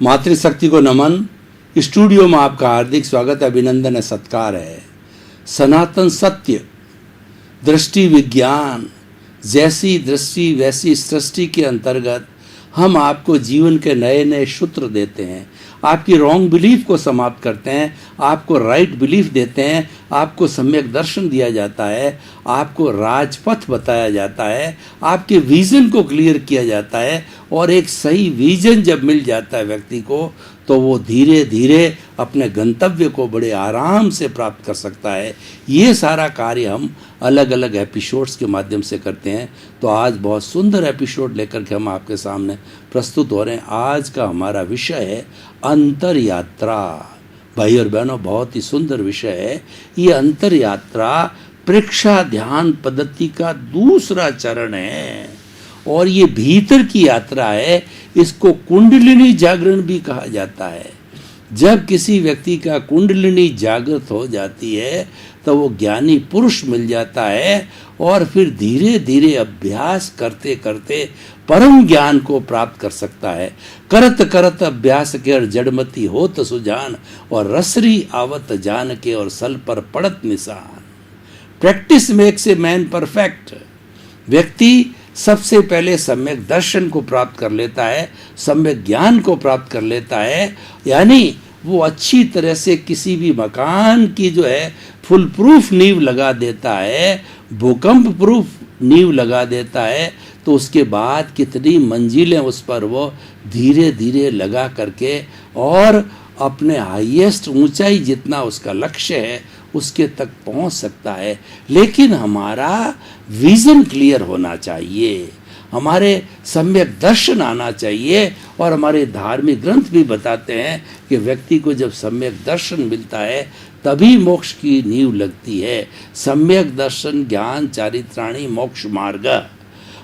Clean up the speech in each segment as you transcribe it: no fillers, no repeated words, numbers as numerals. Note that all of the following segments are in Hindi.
मातृशक्ति को नमन। स्टूडियो में आपका हार्दिक स्वागत, अभिनंदन है, सत्कार है। सनातन सत्य, दृष्टि विज्ञान, जैसी दृष्टि वैसी सृष्टि के अंतर्गत हम आपको जीवन के नए नए सूत्र देते हैं, आपकी रॉन्ग बिलीफ को समाप्त करते हैं, आपको राइट बिलीफ देते हैं, आपको सम्यक दर्शन दिया जाता है, आपको राजपथ बताया जाता है, आपके विजन को क्लियर किया जाता है। और एक सही विजन जब मिल जाता है व्यक्ति को, तो वो धीरे धीरे अपने गंतव्य को बड़े आराम से प्राप्त कर सकता है। ये सारा कार्य हम अलग अलग एपिसोड्स के माध्यम से करते हैं। तो आज बहुत सुंदर एपिसोड लेकर के हम आपके सामने प्रस्तुत हो रहे हैं। आज का हमारा विषय है अंतर यात्रा। भाई और बहनों, बहुत ही सुंदर विषय है ये अंतर यात्रा। प्रेक्षा ध्यान पद्धति का दूसरा चरण है और ये भीतर की यात्रा है। इसको कुंडलिनी जागरण भी कहा जाता है। जब किसी व्यक्ति का कुंडलिनी जागृत हो जाती है तो वो ज्ञानी पुरुष मिल जाता है और फिर धीरे धीरे अभ्यास करते करते परम ज्ञान को प्राप्त कर सकता है। करत करत अभ्यास के और जड़मती होत सुजान, और रसरी आवत जान के और सल पर पड़त निशान। Practice makes a man perfect. व्यक्ति सबसे पहले सम्यक दर्शन को प्राप्त कर लेता है, सम्यक ज्ञान को प्राप्त कर लेता है, यानी वो अच्छी तरह से किसी भी मकान की जो है फुल प्रूफ नींव लगा देता है, भूकंप प्रूफ नींव लगा देता है। तो उसके बाद कितनी मंजिलें उस पर वो धीरे धीरे लगा करके और अपने हाईएस्ट ऊंचाई जितना उसका लक्ष्य है उसके तक पहुंच सकता है। लेकिन हमारा विजन क्लियर होना चाहिए, हमारे सम्यक दर्शन आना चाहिए। और हमारे धार्मिक ग्रंथ भी बताते हैं कि व्यक्ति को जब सम्यक दर्शन मिलता है तभी मोक्ष की नींव लगती है। सम्यक दर्शन ज्ञान चारित्राणि मोक्ष मार्ग।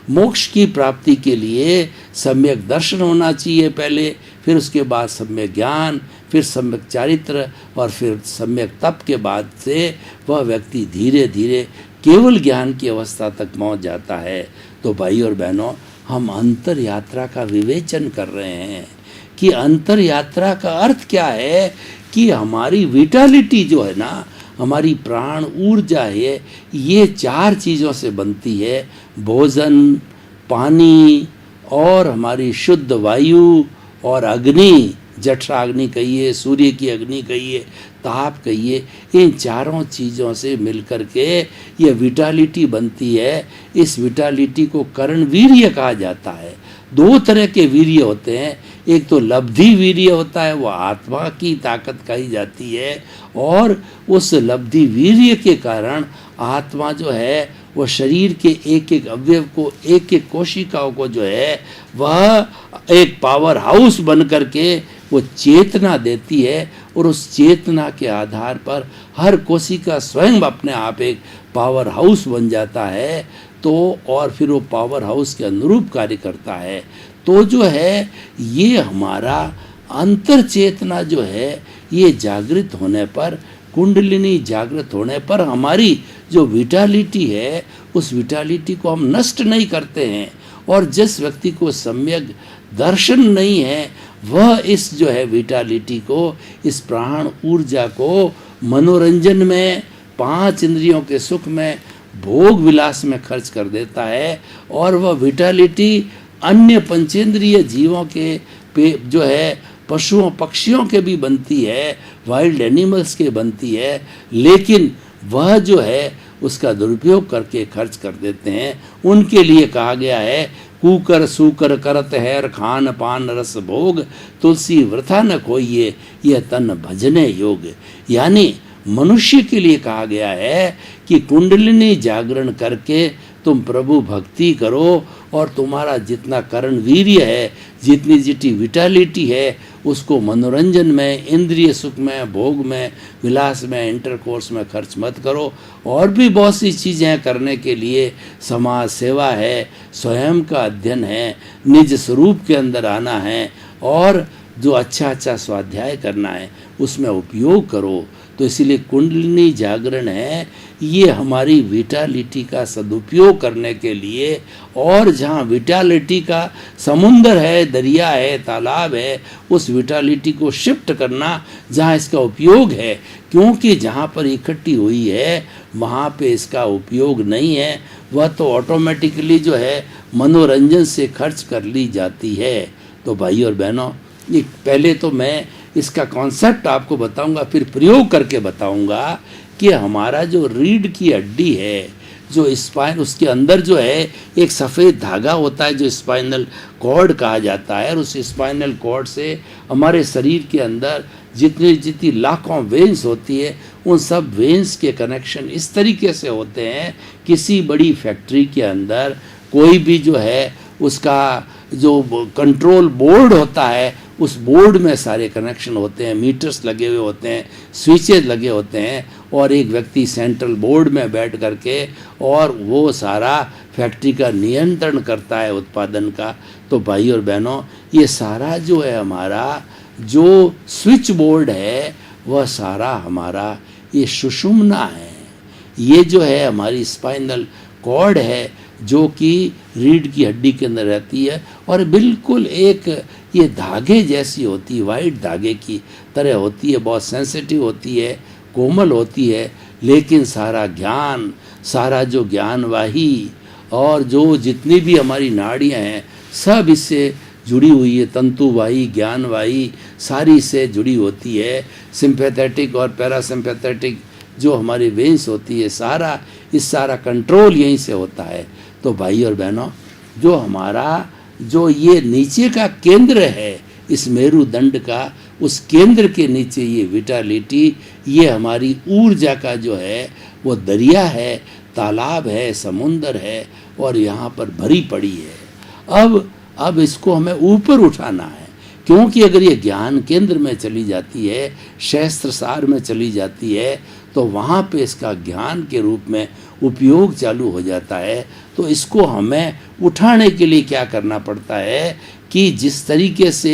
मोक्ष की प्राप्ति के लिए सम्यक दर्शन होना चाहिए पहले, फिर उसके बाद सम्यक ज्ञान, फिर सम्यक चारित्र, और फिर सम्यक तप के बाद से वह व्यक्ति धीरे धीरे केवल ज्ञान की अवस्था तक पहुंच जाता है। तो भाई और बहनों, हम अंतर यात्रा का विवेचन कर रहे हैं कि अंतर यात्रा का अर्थ क्या है कि हमारी विटालिटी जो है ना, हमारी प्राण ऊर्जा है, ये चार चीज़ों से बनती है। भोजन, पानी और हमारी शुद्ध वायु और अग्नि, जठराग्नि कहिए, सूर्य की अग्नि कहिए, ताप कहिए, इन चारों चीज़ों से मिलकर के ये विटालिटी बनती है। इस विटालिटी को कर्ण वीर्य कहा जाता है। दो तरह के वीर्य होते हैं, एक तो लब्धि वीर्य होता है, वो आत्मा की ताकत कही जाती है, और उस लब्धि वीर्य के कारण आत्मा जो है वो शरीर के एक एक अवयव को, एक एक कोशिकाओं को जो है वह एक पावर हाउस बन करके वो चेतना देती है। और उस चेतना के आधार पर हर कोशिका स्वयं अपने आप एक पावर हाउस बन जाता है। तो और फिर वो पावर हाउस के अनुरूप कार्य करता है। तो जो है ये हमारा अंतर चेतना जो है, ये जागृत होने पर, कुंडलिनी जागृत होने पर हमारी जो विटालिटी है उस विटालिटी को हम नष्ट नहीं करते हैं। और जिस व्यक्ति को सम्यक दर्शन नहीं है वह इस जो है विटालिटी को, इस प्राण ऊर्जा को मनोरंजन में, पांच इंद्रियों के सुख में, भोग विलास में खर्च कर देता है। और वह विटालिटी अन्य पंचेंद्रिय जीवों के जो है पशुओं पक्षियों के भी बनती है, वाइल्ड एनिमल्स के बनती है, लेकिन वह जो है उसका दुरुपयोग करके खर्च कर देते हैं। उनके लिए कहा गया है, कूकर सूकर करत हैर खान पान रस भोग, तुलसी वृथा न खोइये यह तन भजने योग। यानी मनुष्य के लिए कहा गया है कि कुंडलिनी जागरण करके तुम प्रभु भक्ति करो, और तुम्हारा जितना कर्ण वीर्य है, जितनी जितनी विटालिटी है, उसको मनोरंजन में, इंद्रिय सुख में, भोग में, विलास में, इंटरकोर्स में खर्च मत करो। और भी बहुत सी चीज़ें करने के लिए, समाज सेवा है, स्वयं का अध्ययन है, निज स्वरूप के अंदर आना है, और जो अच्छा अच्छा स्वाध्याय करना है उसमें उपयोग करो। तो इसीलिए कुंडलिनी जागरण है, ये हमारी विटालिटी का सदुपयोग करने के लिए, और जहाँ विटालिटी का समुंदर है, दरिया है, तालाब है, उस विटालिटी को शिफ्ट करना जहाँ इसका उपयोग है, क्योंकि जहाँ पर इकट्ठी हुई है वहाँ पे इसका उपयोग नहीं है, वह तो ऑटोमेटिकली जो है मनोरंजन से खर्च कर ली जाती है। तो भाई और बहनों, ये पहले तो मैं इसका कॉन्सेप्ट आपको बताऊंगा, फिर प्रयोग करके बताऊंगा कि हमारा जो रीढ़ की हड्डी है, जो स्पाइन, उसके अंदर जो है एक सफ़ेद धागा होता है जो स्पाइनल कॉर्ड कहा जाता है, और उस स्पाइनल कॉर्ड से हमारे शरीर के अंदर जितनी जितनी लाखों वेन्स होती है, उन सब वेन्स के कनेक्शन इस तरीके से होते हैं, किसी बड़ी फैक्ट्री के अंदर कोई भी जो है उसका जो कंट्रोल बोर्ड होता है, उस बोर्ड में सारे कनेक्शन होते हैं, मीटर्स लगे हुए होते हैं, स्विचेज लगे होते हैं, और एक व्यक्ति सेंट्रल बोर्ड में बैठ करके और वो सारा फैक्ट्री का नियंत्रण करता है, उत्पादन का। तो भाई और बहनों, ये सारा जो है हमारा जो स्विच बोर्ड है, वह सारा हमारा ये सुषुम्ना है, ये जो है हमारी स्पाइनल कॉर्ड है, जो कि रीढ़ की हड्डी के अंदर रहती है, और बिल्कुल एक ये धागे जैसी होती है, वाइट धागे की तरह होती है, बहुत सेंसिटिव होती है, कोमल होती है, लेकिन सारा ज्ञान, सारा जो ज्ञानवाही और जो जितनी भी हमारी नाड़ियाँ हैं, सब इससे जुड़ी हुई है, तंतुवाही, ज्ञानवाही, सारी इससे जुड़ी होती है। सिंपैथेटिक और पैरासिम्पैथेटिक जो हमारी वेन्स होती है, सारा कंट्रोल यहीं से होता है। तो भाई और बहनों, जो हमारा जो ये नीचे का केंद्र है इस मेरुदंड का, उस केंद्र के नीचे ये विटालिटी, ये हमारी ऊर्जा का जो है वो दरिया है, तालाब है, समुंदर है, और यहाँ पर भरी पड़ी है। अब इसको हमें ऊपर उठाना है, क्योंकि अगर ये ज्ञान केंद्र में चली जाती है, शास्त्रसार में चली जाती है, तो वहाँ पे इसका ज्ञान के रूप में उपयोग चालू हो जाता है। तो इसको हमें उठाने के लिए क्या करना पड़ता है कि जिस तरीके से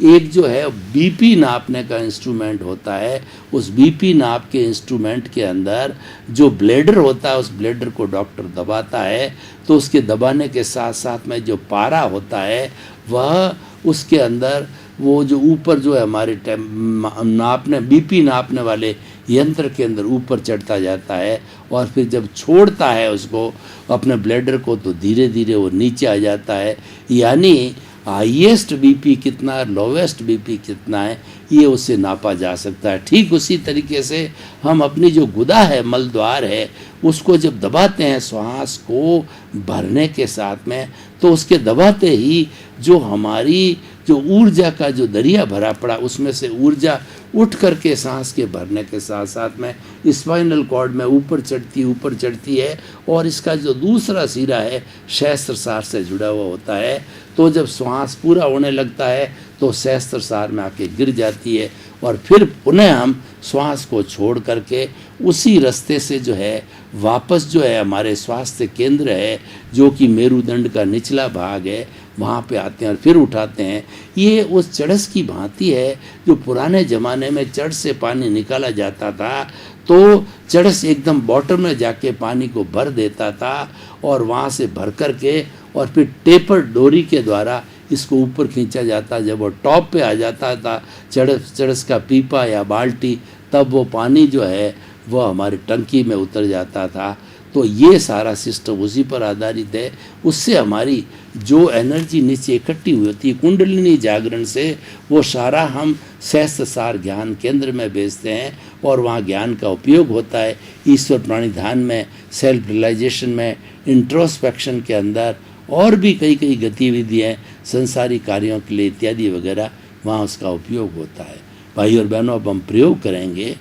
एक जो है बीपी नापने का इंस्ट्रूमेंट होता है, उस बीपी नाप के इंस्ट्रूमेंट के अंदर जो ब्लेडर होता है, उस ब्लेडर को डॉक्टर दबाता है, तो उसके दबाने के साथ साथ में जो पारा होता है, वह उसके अंदर वो जो ऊपर जो है हमारे नापने बीपी नापने वाले यंत्र के अंदर ऊपर चढ़ता जाता है, और फिर जब छोड़ता है उसको अपने ब्लेडर को, तो धीरे धीरे वो नीचे आ जाता है। यानी हाईएस्ट बीपी कितना है, लोवेस्ट बीपी कितना है, ये उससे नापा जा सकता है। ठीक उसी तरीके से हम अपनी जो गुदा है, मलद्वार है, उसको जब दबाते हैं श्वास को भरने के साथ में, तो उसके दबाते ही जो हमारी जो ऊर्जा का जो दरिया भरा पड़ा, उसमें से ऊर्जा उठ करके सांस के भरने के साथ साथ में स्पाइनल कॉर्ड में ऊपर चढ़ती है, और इसका जो दूसरा सिरा है सहस्त्रसार से जुड़ा हुआ होता है। तो जब श्वास पूरा होने लगता है तो सहस्त्रसार में आके गिर जाती है, और फिर पुनः हम श्वास को छोड़ करके उसी रास्ते से जो है वापस जो है हमारे स्वास्थ्य केंद्र है, जो कि मेरुदंड का निचला भाग है, वहाँ पे आते हैं और फिर उठाते हैं। ये उस चड़स की भांति है जो पुराने ज़माने में चड़ से पानी निकाला जाता था, तो चड़स एकदम बॉटम में जाके पानी को भर देता था, और वहाँ से भर करके और फिर टेपर डोरी के द्वारा इसको ऊपर खींचा जाता। जब वो टॉप पे आ जाता था चड़स का पीपा या बाल्टी, तब वो पानी जो है वह हमारी टंकी में उतर जाता था। तो ये सारा सिस्टम उसी पर आधारित है। उससे हमारी जो एनर्जी नीचे इकट्ठी हुई होती है कुंडलिनी जागरण से, वो सारा हम सहस्त्रसार ज्ञान केंद्र में भेजते हैं, और वहाँ ज्ञान का उपयोग होता है ईश्वर प्राणी ध्यान में, सेल्फ रियलाइजेशन में, इंट्रोस्पेक्शन के अंदर, और भी कई गतिविधियाँ संसारी कार्यों के लिए इत्यादि वगैरह, वहाँ उसका उपयोग होता है। भाई और बहनों, अब हम प्रयोग करेंगे।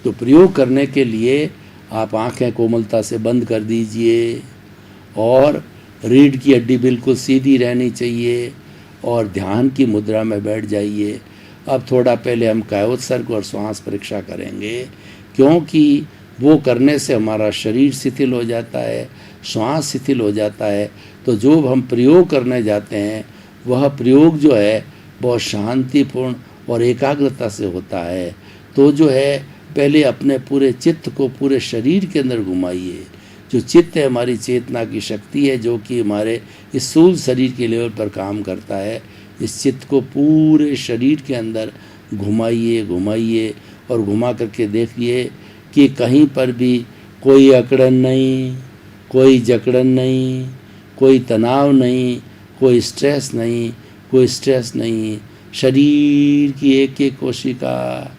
तो प्रयोग करने के लिए आप आंखें कोमलता से बंद कर दीजिए, और रीढ़ की हड्डी बिल्कुल सीधी रहनी चाहिए, और ध्यान की मुद्रा में बैठ जाइए। अब थोड़ा पहले हम कायोत्सर्ग और श्वास परीक्षा करेंगे, क्योंकि वो करने से हमारा शरीर शिथिल हो जाता है, श्वास शिथिल हो जाता है। तो जो हम प्रयोग करने जाते हैं, वह प्रयोग जो है बहुत शांतिपूर्ण और एकाग्रता से होता है। तो जो है पहले अपने पूरे चित्त को पूरे शरीर के अंदर घुमाइए। जो चित्त है हमारी चेतना की शक्ति है, जो कि हमारे इस स्थूल शरीर के लेवल पर काम करता है। इस चित्त को पूरे शरीर के अंदर घुमाइए घुमाइए और घुमा करके देखिए कि कहीं पर भी कोई अकड़न नहीं, कोई जकड़न नहीं, कोई तनाव नहीं, कोई स्ट्रेस नहीं, कोई स्ट्रेस नहीं। शरीर की एक एक कोशिका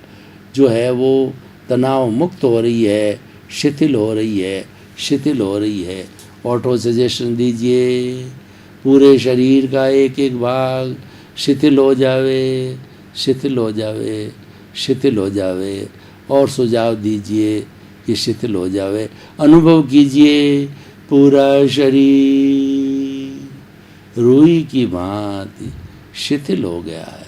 जो है वो तनाव मुक्त हो रही है, शिथिल हो रही है, शिथिल हो रही है। ऑटो सजेशन दीजिए, पूरे शरीर का एक एक भाग शिथिल हो जावे, शिथिल हो जावे, शिथिल हो जावे। और सुझाव दीजिए कि शिथिल हो जावे। अनुभव कीजिए पूरा शरीर रुई की भांति शिथिल हो गया है।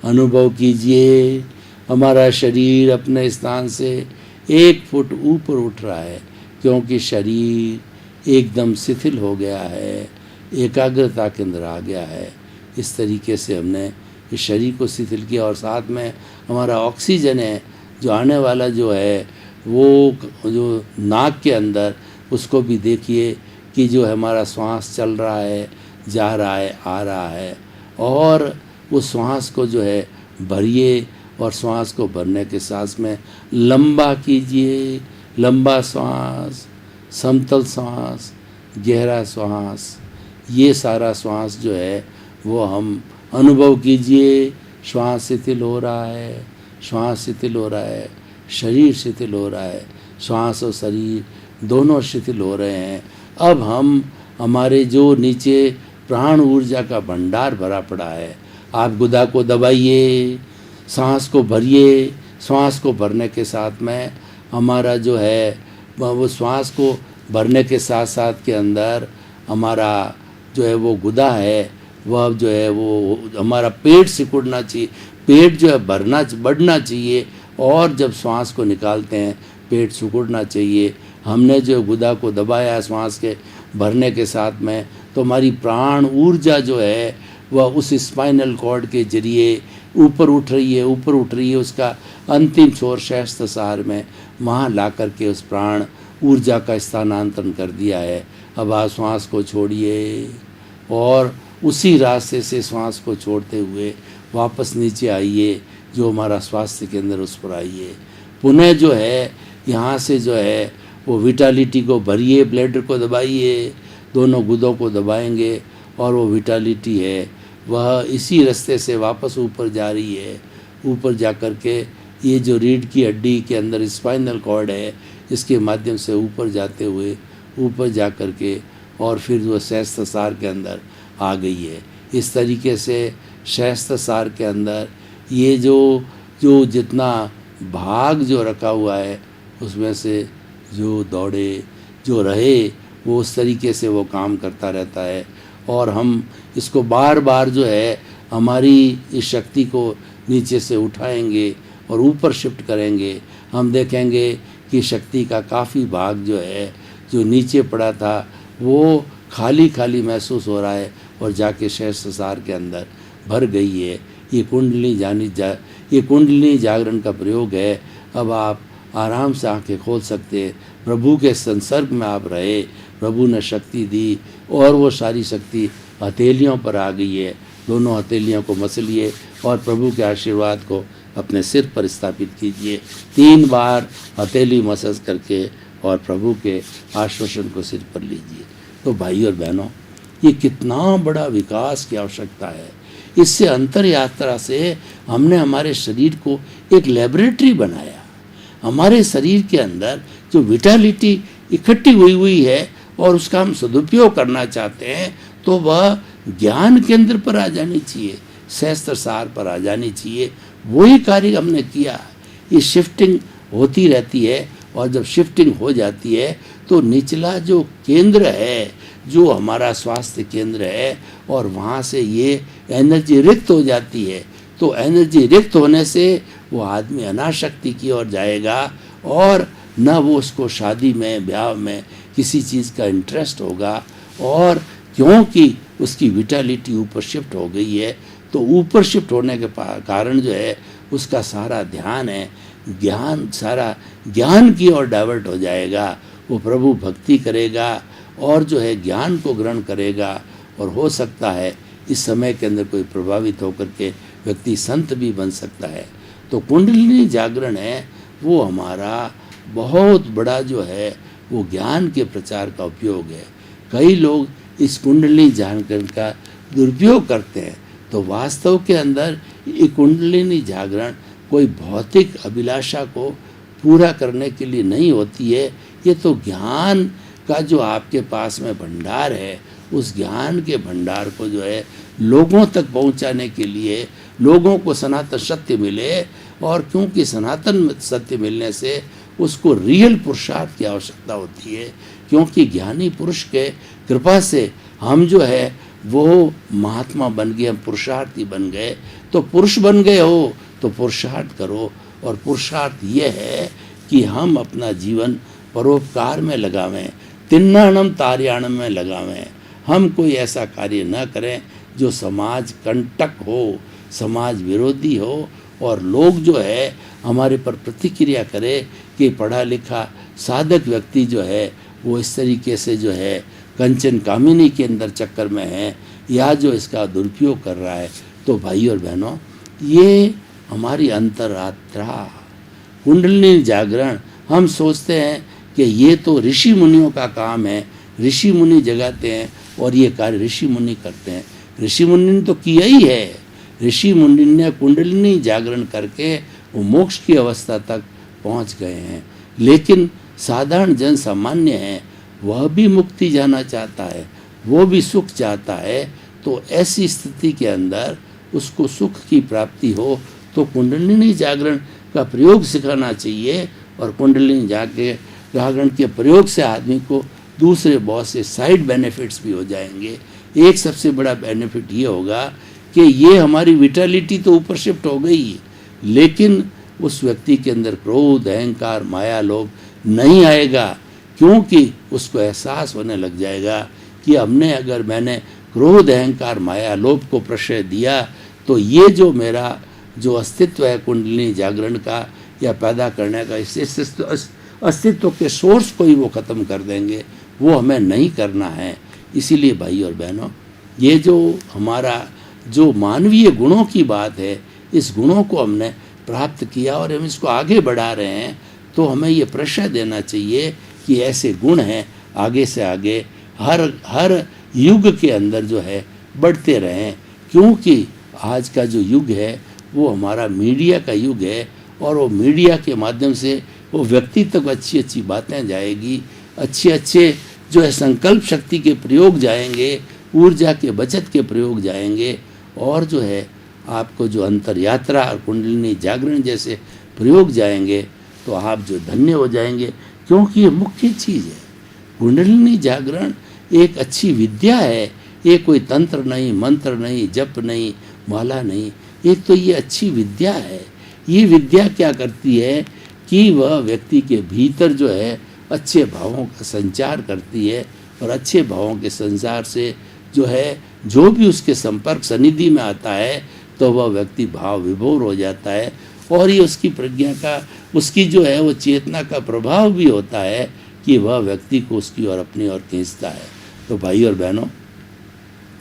अनुभव कीजिए हमारा शरीर अपने स्थान से 1 फुट ऊपर उठ रहा है, क्योंकि शरीर एकदम शिथिल हो गया है, एकाग्रता के अंदर आ गया है। इस तरीके से हमने इस शरीर को शिथिल किया। और साथ में हमारा ऑक्सीजन है जो आने वाला जो है वो जो नाक के अंदर, उसको भी देखिए कि जो हमारा श्वास चल रहा है, जा रहा है, आ रहा है। और उस श्वास को जो है भरिए और श्वास को भरने के साथ में लंबा कीजिए। लंबा श्वास, समतल श्वास, गहरा श्वास, ये सारा श्वास जो है वो हम अनुभव कीजिए। श्वास शिथिल हो रहा है, श्वास शिथिल हो रहा है, शरीर शिथिल हो रहा है, श्वास और शरीर दोनों शिथिल हो रहे हैं। अब हम हमारे जो नीचे प्राण ऊर्जा का भंडार भरा पड़ा है, आप गुदा को दबाइए, सांस को भरिए। श्वास को भरने के साथ में हमारा जो है वो श्वास को भरने के साथ साथ के अंदर हमारा जो है वो गुदा है, वह जो है वो हमारा पेट सिकुड़ना चाहिए, पेट जो है बढ़ना चाहिए। और जब श्वास को निकालते हैं पेट सिकुड़ना चाहिए। हमने जो गुदा को दबाया श्वास के भरने के साथ में, तो हमारी प्राण ऊर्जा जो है वह उस स्पाइनल कॉर्ड के जरिए ऊपर उठ रही है, ऊपर उठ रही है। उसका अंतिम छोर सहस्त्रसार में वहाँ ला करके उस प्राण ऊर्जा का स्थानांतरण कर दिया है। अब आप श्वास को छोड़िए और उसी रास्ते से श्वास को छोड़ते हुए वापस नीचे आइए, जो हमारा स्वास्थ्य के अंदर उस पर आइए। पुनः जो है यहाँ से जो है वो विटालिटी को भरिए, ब्लैडर को दबाइए, दोनों गुदों को दबाएंगे और वो विटालिटी है वह इसी रास्ते से वापस ऊपर जा रही है। ऊपर जा कर के ये जो रीढ़ की हड्डी के अंदर स्पाइनल कॉर्ड है, इसके माध्यम से ऊपर जाते हुए ऊपर जा कर के और फिर वो सहस्त्रसार के अंदर आ गई है। इस तरीके से सहस्त्रसार के अंदर ये जो जितना भाग जो रखा हुआ है, उसमें से जो दौड़े जो रहे वो उस तरीके से वो काम करता रहता है। और हम इसको बार बार जो है हमारी इस शक्ति को नीचे से उठाएंगे और ऊपर शिफ्ट करेंगे। हम देखेंगे कि शक्ति का काफ़ी भाग जो है जो नीचे पड़ा था वो खाली खाली महसूस हो रहा है और जाके सहस्त्रसार के अंदर भर गई है। ये कुंडलिनी जागरण का प्रयोग है। अब आप आराम से आंखें खोल सकते हैं। प्रभु के संसर्ग में आप रहे, प्रभु ने शक्ति दी और वो सारी शक्ति हथेलियों पर आ गई है। दोनों हथेलियों को मसलिए और प्रभु के आशीर्वाद को अपने सिर पर स्थापित कीजिए। 3 बार हथेली मसाज करके और प्रभु के आश्वासन को सिर पर लीजिए। तो भाई और बहनों, ये कितना बड़ा विकास की आवश्यकता है। इससे अंतर यात्रा से हमने हमारे शरीर को एक लेबोरेटरी बनाया। हमारे शरीर के अंदर जो विटालिटी इकट्ठी हुई है और उसका हम सदुपयोग करना चाहते हैं, तो वह ज्ञान केंद्र पर आ जानी चाहिए, सहस्त्रसार पर आ जानी चाहिए। वही कार्य हमने किया। ये शिफ्टिंग होती रहती है और जब शिफ्टिंग हो जाती है तो निचला जो केंद्र है, जो हमारा स्वास्थ्य केंद्र है, और वहाँ से ये एनर्जी रिक्त हो जाती है। तो एनर्जी रिक्त होने से वो आदमी अनाशक्ति की ओर जाएगा और न वो उसको शादी में, ब्याह में किसी चीज़ का इंटरेस्ट होगा। और क्योंकि उसकी विटालिटी ऊपर शिफ्ट हो गई है, तो ऊपर शिफ्ट होने के कारण जो है उसका सारा ध्यान है सारा ज्ञान की ओर डाइवर्ट हो जाएगा। वो प्रभु भक्ति करेगा और जो है ज्ञान को ग्रहण करेगा, और हो सकता है इस समय के अंदर कोई प्रभावित होकर के व्यक्ति संत भी बन सकता है। तो कुंडलिनी जागरण है वो हमारा बहुत बड़ा जो है वो ज्ञान के प्रचार का उपयोग है। कई लोग इस कुंडलिनी जागरण का दुरुपयोग करते हैं, तो वास्तव के अंदर ये कुंडलिनी जागरण कोई भौतिक अभिलाषा को पूरा करने के लिए नहीं होती है। ये तो ज्ञान का जो आपके पास में भंडार है, उस ज्ञान के भंडार को जो है लोगों तक पहुंचाने के लिए, लोगों को सनातन सत्य मिले, और क्योंकि सनातन सत्य मिलने से उसको रियल पुरुषार्थ की आवश्यकता होती है, क्योंकि ज्ञानी पुरुष के कृपा से हम जो है वो महात्मा बन गए, हम पुरुषार्थी बन गए। तो पुरुष बन गए हो तो पुरुषार्थ करो, और पुरुषार्थ ये है कि हम अपना जीवन परोपकार में लगावें, तिन्नाणम तार्याणम में लगावें। हम कोई ऐसा कार्य न करें जो समाज कंटक हो, समाज विरोधी हो, और लोग जो है हमारे पर प्रतिक्रिया करे कि पढ़ा लिखा साधक व्यक्ति जो है वो इस तरीके से जो है कंचन कामिनी के अंदर चक्कर में है, या जो इसका दुरुपयोग कर रहा है। तो भाई और बहनों, ये हमारी अंतरात्रा कुंडलिनी जागरण, हम सोचते हैं कि ये तो ऋषि मुनियों का काम है, ऋषि मुनि जगाते हैं और ये कार्य ऋषि मुनि करते हैं। ऋषि मुनि ने तो किया ही है। ऋषि मुनि ने कुंडलिनी जागरण करके वो मोक्ष की अवस्था तक पहुंच गए हैं, लेकिन साधारण जन सामान्य है, वह भी मुक्ति जाना चाहता है, वो भी सुख चाहता है। तो ऐसी स्थिति के अंदर उसको सुख की प्राप्ति हो तो कुंडलिनी जागरण का प्रयोग सिखाना चाहिए, और कुंडलिनी जागरण के प्रयोग से आदमी को दूसरे बहुत से साइड बेनिफिट्स भी हो जाएंगे। एक सबसे बड़ा बेनिफिट ये होगा कि ये हमारी विटालिटी तो ऊपर शिफ्ट हो गई, लेकिन उस व्यक्ति के अंदर क्रोध, अहंकार, माया, लोभ नहीं आएगा, क्योंकि उसको एहसास होने लग जाएगा कि अगर मैंने क्रोध, अहंकार, माया, लोभ को प्रश्रय दिया तो ये जो मेरा जो अस्तित्व है कुंडलिनी जागरण का या पैदा करने का, इस अस्तित्व के सोर्स को ही वो ख़त्म कर देंगे। वो हमें नहीं करना है। इसीलिए भाई और बहनों, ये जो हमारा जो मानवीय गुणों की बात है, इस गुणों को हमने प्राप्त किया और हम इसको आगे बढ़ा रहे हैं, तो हमें ये प्रश्रय देना चाहिए कि ऐसे गुण हैं, आगे से आगे हर युग के अंदर जो है बढ़ते रहें। क्योंकि आज का जो युग है वो हमारा मीडिया का युग है, और वो मीडिया के माध्यम से वो व्यक्ति तक अच्छी अच्छी बातें जाएगी, अच्छे जो है संकल्प शक्ति के प्रयोग जाएंगे, ऊर्जा के बचत के प्रयोग जाएंगे, और जो है आपको जो अंतर यात्रा और कुंडलिनी जागरण जैसे प्रयोग जाएंगे तो आप जो धन्य हो जाएंगे, क्योंकि ये मुख्य चीज़ है। कुंडलिनी जागरण एक अच्छी विद्या है, ये कोई तंत्र नहीं, मंत्र नहीं, जप नहीं, माला नहीं, एक तो ये अच्छी विद्या है। ये विद्या क्या करती है कि वह व्यक्ति के भीतर जो है अच्छे भावों का संचार करती है, और अच्छे भावों के संचार से जो है जो भी उसके संपर्क सनिधि में आता है तो वह व्यक्ति भाव विभोर हो जाता है, और ये उसकी प्रज्ञा का, उसकी जो है वो चेतना का प्रभाव भी होता है कि वह व्यक्ति को उसकी ओर अपनी ओर खींचता है। तो भाई और बहनों,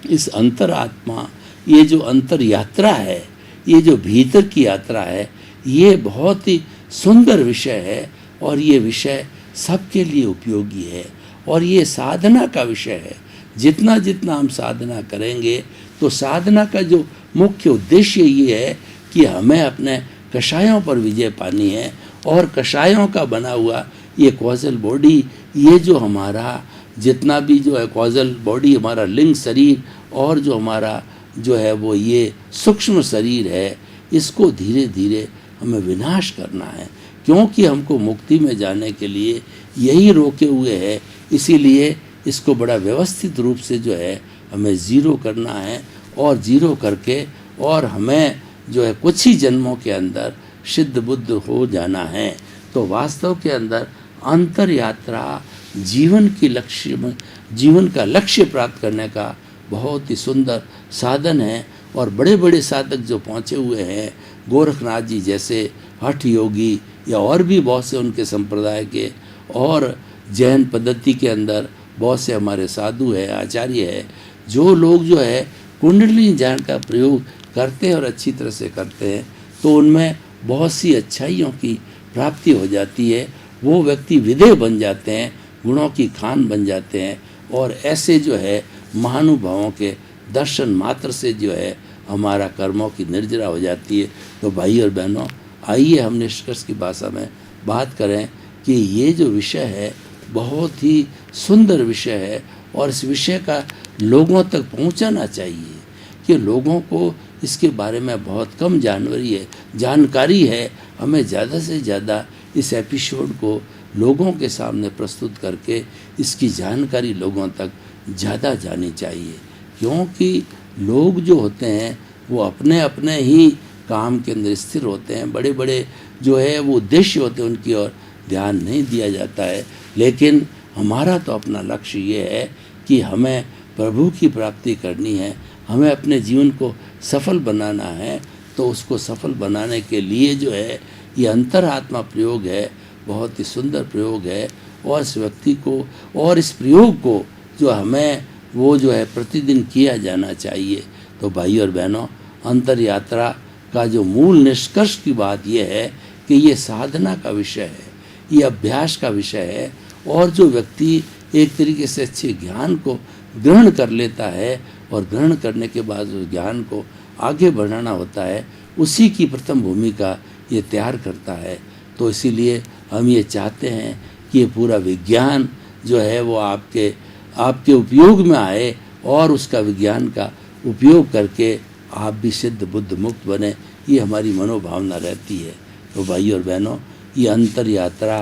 इस अंतरात्मा, ये जो अंतर यात्रा है, ये जो भीतर की यात्रा है, ये बहुत ही सुंदर विषय है, और ये विषय सबके लिए उपयोगी है, और ये साधना का विषय है। जितना जितना हम साधना करेंगे तो साधना का जो मुख्य उद्देश्य ये है कि हमें अपने कषायों पर विजय पानी है, और कषायों का बना हुआ ये कॉजल बॉडी, ये जो हमारा जितना भी जो है कॉजल बॉडी, हमारा लिंग शरीर, और जो हमारा जो है वो ये सूक्ष्म शरीर है, इसको धीरे धीरे हमें विनाश करना है, क्योंकि हमको मुक्ति में जाने के लिए यही रोके हुए है। इसीलिए इसको बड़ा व्यवस्थित रूप से जो है हमें ज़ीरो करना है, और ज़ीरो करके और हमें जो है कुछ ही जन्मों के अंदर सिद्ध बुद्ध हो जाना है। तो वास्तव के अंदर अंतर यात्रा जीवन का लक्ष्य प्राप्त करने का बहुत ही सुंदर साधन है, और बड़े बड़े साधक जो पहुँचे हुए हैं, गोरखनाथ जी जैसे हठ योगी, या और भी बहुत से उनके संप्रदाय के, और जैन पद्धति के अंदर बहुत से हमारे साधु है, आचार्य है, जो लोग जो है कुंडलिनी ज्ञान का प्रयोग करते हैं और अच्छी तरह से करते हैं, तो उनमें बहुत सी अच्छाइयों की प्राप्ति हो जाती है। वो व्यक्ति विदेह बन जाते हैं, गुणों की खान बन जाते हैं, और ऐसे जो है महानुभावों के दर्शन मात्र से जो है हमारा कर्मों की निर्जरा हो जाती है। तो भाई और बहनों, आइए हम निष्कर्ष की भाषा में बात करें कि ये जो विषय है बहुत ही सुंदर विषय है, और इस विषय का लोगों तक पहुंचाना चाहिए कि लोगों को इसके बारे में बहुत कम जानकारी है। हमें ज़्यादा से ज़्यादा इस एपिसोड को लोगों के सामने प्रस्तुत करके इसकी जानकारी लोगों तक ज़्यादा जानी चाहिए, क्योंकि लोग जो होते हैं वो अपने अपने ही काम के अंदर स्थिर होते हैं। बड़े बड़े जो है वो उद्देश्य होते हैं, उनकी ओर ध्यान नहीं दिया जाता है। लेकिन हमारा तो अपना लक्ष्य ये है कि हमें प्रभु की प्राप्ति करनी है, हमें अपने जीवन को सफल बनाना है। तो उसको सफल बनाने के लिए जो है ये अंतरात्मा प्रयोग है, बहुत ही सुंदर प्रयोग है, और इस व्यक्ति को और इस प्रयोग को जो हमें वो जो है प्रतिदिन किया जाना चाहिए। तो भाई और बहनों, अंतर यात्रा का जो मूल निष्कर्ष की बात यह है कि ये साधना का विषय है, ये अभ्यास का विषय है, और जो व्यक्ति एक तरीके से अच्छे ज्ञान को ग्रहण कर लेता है और ग्रहण करने के बाद उस ज्ञान को आगे बढ़ाना होता है, उसी की प्रथम भूमिका ये तैयार करता है। तो इसीलिए हम ये चाहते हैं कि ये पूरा विज्ञान जो है वो आपके उपयोग में आए, और उसका विज्ञान का उपयोग करके आप भी सिद्ध बुद्ध मुक्त बने, ये हमारी मनोभावना रहती है। तो भाई और बहनों, ये अंतर यात्रा,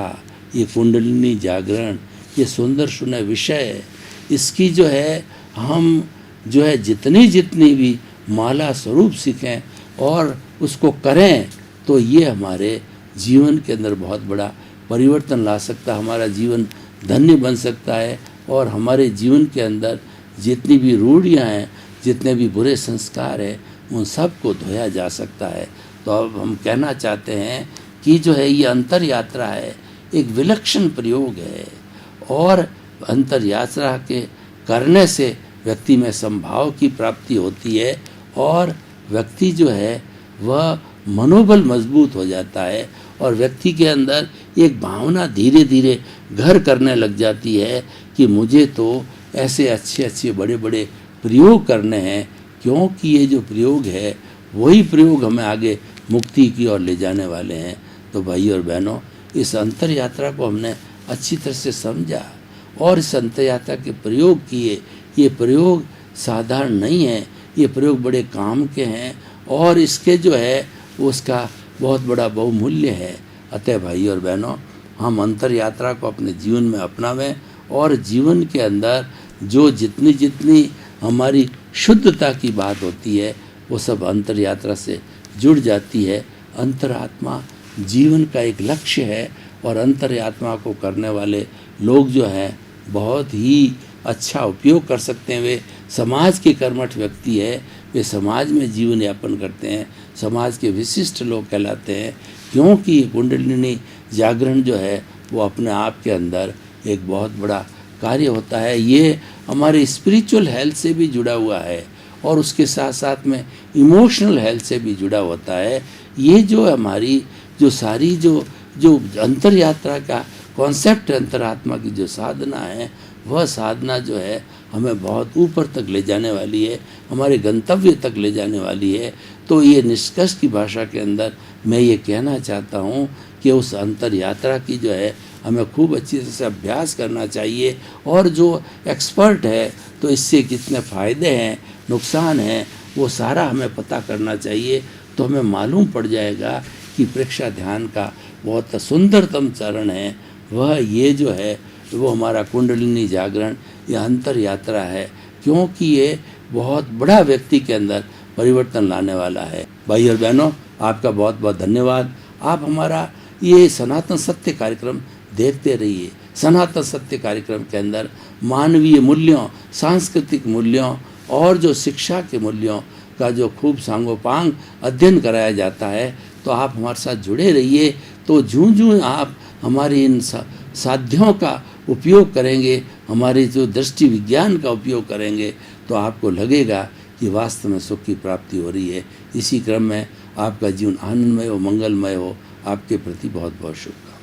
ये कुंडलिनी जागरण, ये सुंदर सुंदर विषय है। इसकी जो है हम जो है जितनी भी माला स्वरूप सीखें और उसको करें, तो ये हमारे जीवन के अंदर बहुत बड़ा परिवर्तन ला सकता है, हमारा जीवन धन्य बन सकता है, और हमारे जीवन के अंदर जितनी भी रूढ़ियाँ हैं, जितने भी बुरे संस्कार हैं, उन सब को धोया जा सकता है। तो अब हम कहना चाहते हैं कि जो है ये अंतर यात्रा है, एक विलक्षण प्रयोग है, और अंतर यात्रा के करने से व्यक्ति में संभाव की प्राप्ति होती है, और व्यक्ति जो है वह मनोबल मजबूत हो जाता है, और व्यक्ति के अंदर एक भावना धीरे धीरे घर करने लग जाती है कि मुझे तो ऐसे अच्छे बड़े बड़े प्रयोग करने हैं, क्योंकि ये जो प्रयोग है वही प्रयोग हमें आगे मुक्ति की ओर ले जाने वाले हैं। तो भाई और बहनों, इस अंतर यात्रा को हमने अच्छी तरह से समझा, और इस अंतर यात्रा के प्रयोग किए। ये प्रयोग साधारण नहीं है, ये प्रयोग बड़े काम के हैं, और इसके जो है उसका बहुत बड़ा बहुमूल्य है। अतः भाई और बहनों, हम अंतर यात्रा को अपने जीवन में अपनावें, और जीवन के अंदर जो जितनी हमारी शुद्धता की बात होती है वो सब अंतर यात्रा से जुड़ जाती है। अंतरात्मा जीवन का एक लक्ष्य है, और अंतर यात्रा को करने वाले लोग जो हैं बहुत ही अच्छा उपयोग कर सकते हैं। वे समाज के कर्मठ व्यक्ति है, वे समाज में जीवन यापन करते हैं, समाज के विशिष्ट लोग कहलाते हैं, क्योंकि ये कुंडलिनी जागरण जो है वो अपने आप के अंदर एक बहुत बड़ा कार्य होता है। ये हमारे स्पिरिचुअल हेल्थ से भी जुड़ा हुआ है, और उसके साथ साथ में इमोशनल हेल्थ से भी जुड़ा होता है। ये जो हमारी जो सारी जो अंतर यात्रा का कॉन्सेप्ट है, अंतरात्मा की जो साधना है, वह साधना जो है हमें बहुत ऊपर तक ले जाने वाली है, हमारे गंतव्य तक ले जाने वाली है। तो ये निष्कर्ष की भाषा के अंदर मैं ये कहना चाहता हूँ कि उस अंतर यात्रा की जो है हमें खूब अच्छी तरह से अभ्यास करना चाहिए, और जो एक्सपर्ट है तो इससे कितने फ़ायदे हैं, नुकसान हैं, वो सारा हमें पता करना चाहिए। तो हमें मालूम पड़ जाएगा कि प्रेक्षा ध्यान का बहुत सुंदरतम चरण है वह ये जो है वो हमारा कुंडलिनी जागरण, यह अंतर यात्रा है, क्योंकि ये बहुत बड़ा व्यक्ति के अंदर परिवर्तन लाने वाला है। भाई और बहनों, आपका बहुत बहुत धन्यवाद। आप हमारा ये सनातन सत्य कार्यक्रम देखते रहिए। सनातन सत्य कार्यक्रम के अंदर मानवीय मूल्यों, सांस्कृतिक मूल्यों और जो शिक्षा के मूल्यों का जो खूब सांगोपांग अध्ययन कराया जाता है, तो आप हमारे साथ जुड़े रहिए। तो जूं जूं आप हमारी इन साध्यों का उपयोग करेंगे, हमारे जो दृष्टि विज्ञान का उपयोग करेंगे, तो आपको लगेगा कि वास्तव में सुख की प्राप्ति हो रही है। इसी क्रम में आपका जीवन आनंदमय हो, मंगलमय हो। आपके प्रति बहुत बहुत शुभकामनाएं।